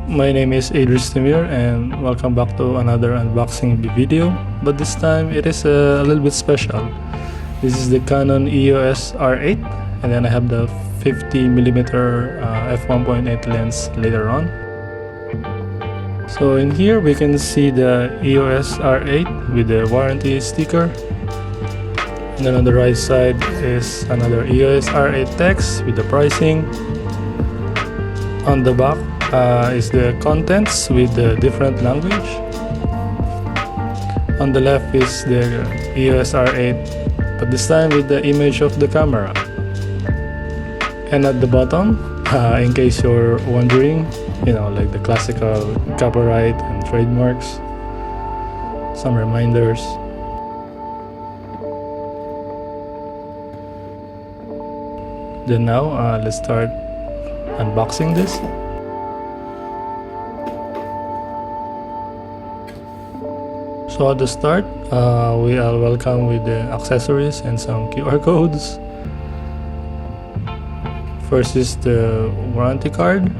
My name is Adris Timir and welcome back to another unboxing video, but this time it is a little bit special. This is the Canon EOS R8 and then I have the 50mm f1.8 lens later on. So in here we can see the EOS R8 with the warranty sticker. And then on the right side is another EOS R8 text with the pricing. On the back is the contents with the different language. On the left is the EOS R8, but this time with the image of the camera. And at the bottom, in case you're wondering, like the classical copyright and trademarks, some reminders. Then now, let's start unboxing this. So at the start, we are welcome with the accessories and some QR codes. First is the warranty card.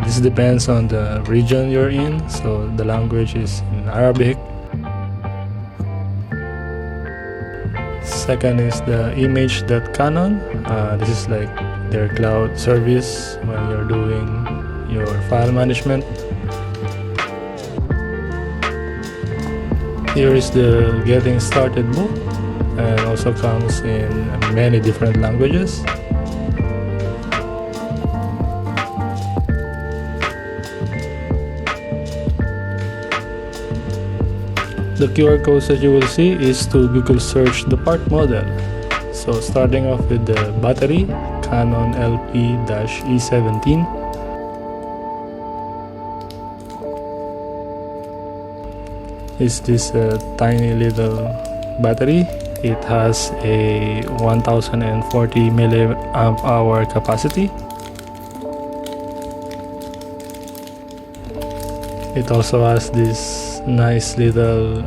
This depends on the region you're in, so the language is in Arabic. Second is the image.canon. This is like their cloud service when you're doing your file management. Here is the getting started book and also comes in many different languages. The QR codes that you will see is to Google search the part model. So starting off with the battery, Canon LP-E17. Is this tiny little battery. It has a 1040 milliamp hour capacity. It also has this nice little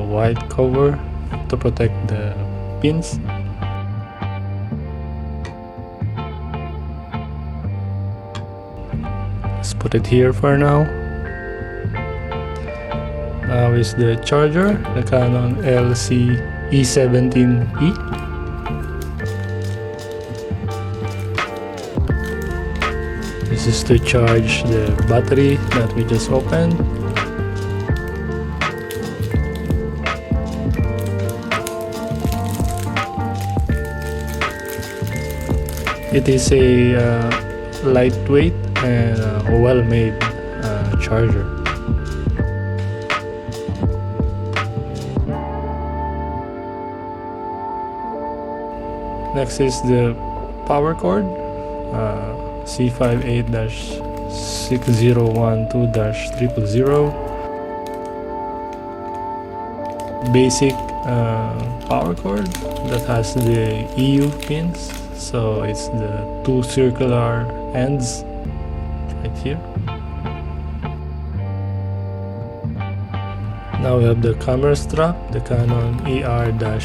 white cover to protect the pins. Let's put it here for now. Now is the charger, the Canon LC-E17E. This is to charge the battery that we just opened. It is a lightweight and well-made charger. Next is the power cord, C58-6012-000. Basic power cord that has the EU pins, so it's the two circular ends right here. Now we have the camera strap, the Canon EOS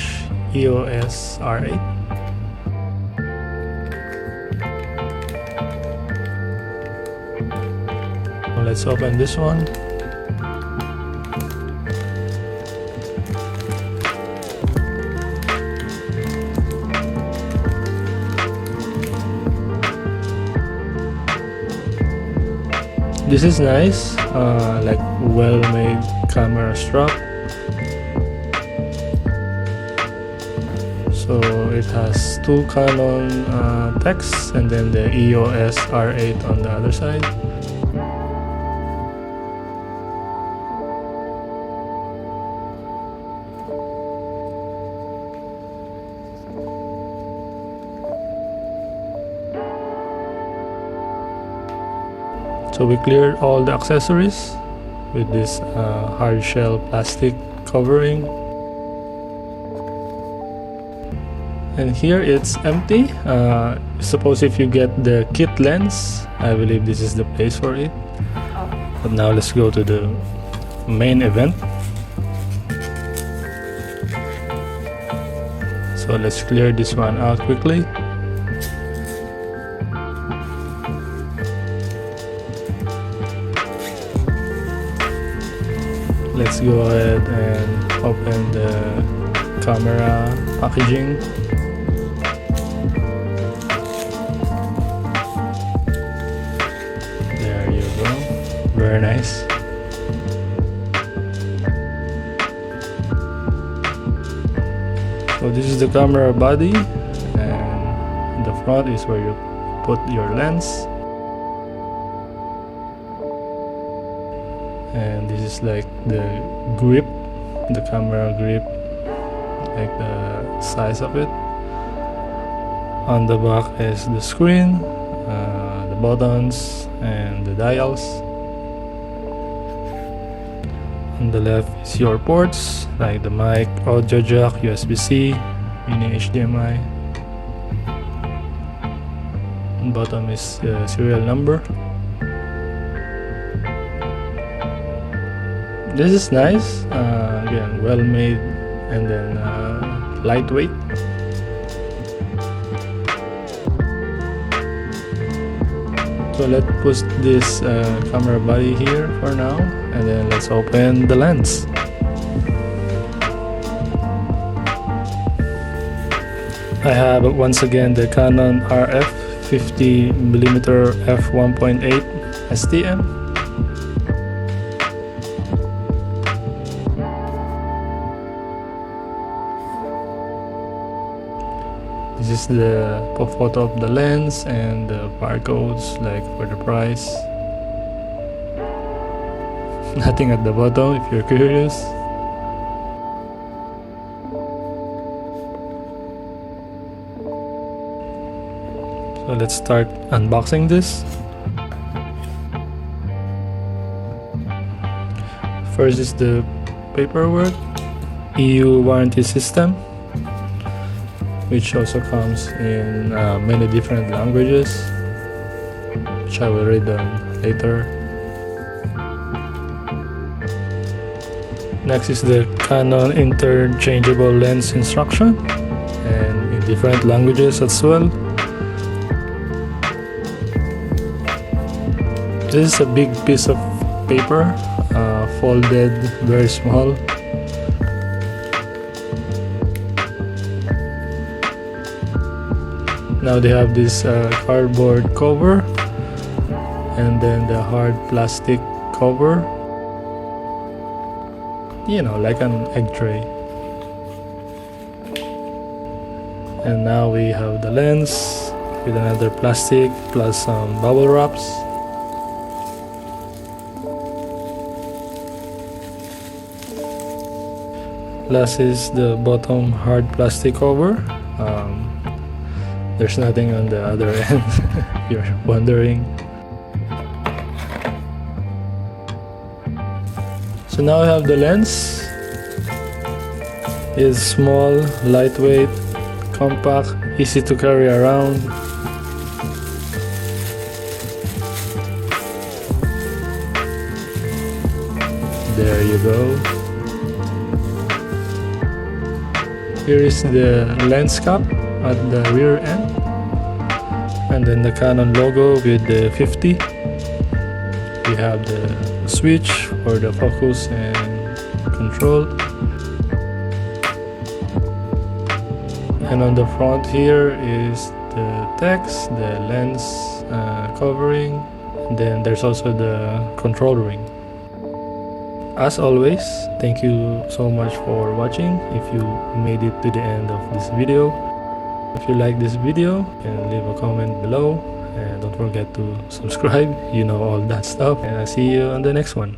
R8. Let's open this one. This is nice, like well-made camera strap. So it has two Canon texts and then the EOS R8 on the other side. So we cleared all the accessories with this hard shell plastic covering. And here it's empty. Suppose if you get the kit lens, I believe this is the place for it. But now let's go to the main event. So let's clear this one out quickly. let's go ahead and open the camera packaging. There you go, very nice. So this is the camera body, and the front is where you put your lens, and this is like the grip, the camera grip, like the size of it. On the back is the screen, the buttons and the dials. On the left is your ports, like the mic, audio jack, USB-C, mini HDMI. On bottom is the serial number. This is nice, again, well made, and then lightweight. So let's put this camera body here for now, and then let's open the lens. I have once again the Canon RF 50mm f1.8 STM. This is the photo of the lens and the barcodes, like for the price. Nothing at the bottom if you're curious. So let's start unboxing this. First is the paperwork, EU warranty system, which also comes in many different languages, which I will read them later. Next is the Canon interchangeable lens instruction, and in different languages as well. This is a big piece of paper, folded very small. Now they have this cardboard cover, and then the hard plastic cover, you know, like an egg tray. And now we have the lens with another plastic plus some bubble wraps. Last is the bottom hard plastic cover. There's nothing on the other end if you're wondering. So now I have the lens. It's small, lightweight, compact, easy to carry around. There you go. Here is the lens cap at the rear end, and then the Canon logo with the 50. We have the switch for the focus and control, and on the front here is the text, the lens covering, and then there's also the control ring. As always, thank you so much for watching. If you made it to the end of this video, if you like this video, you can leave a comment below, and don't forget to subscribe, you know, all that stuff, and I'll see you on the next one.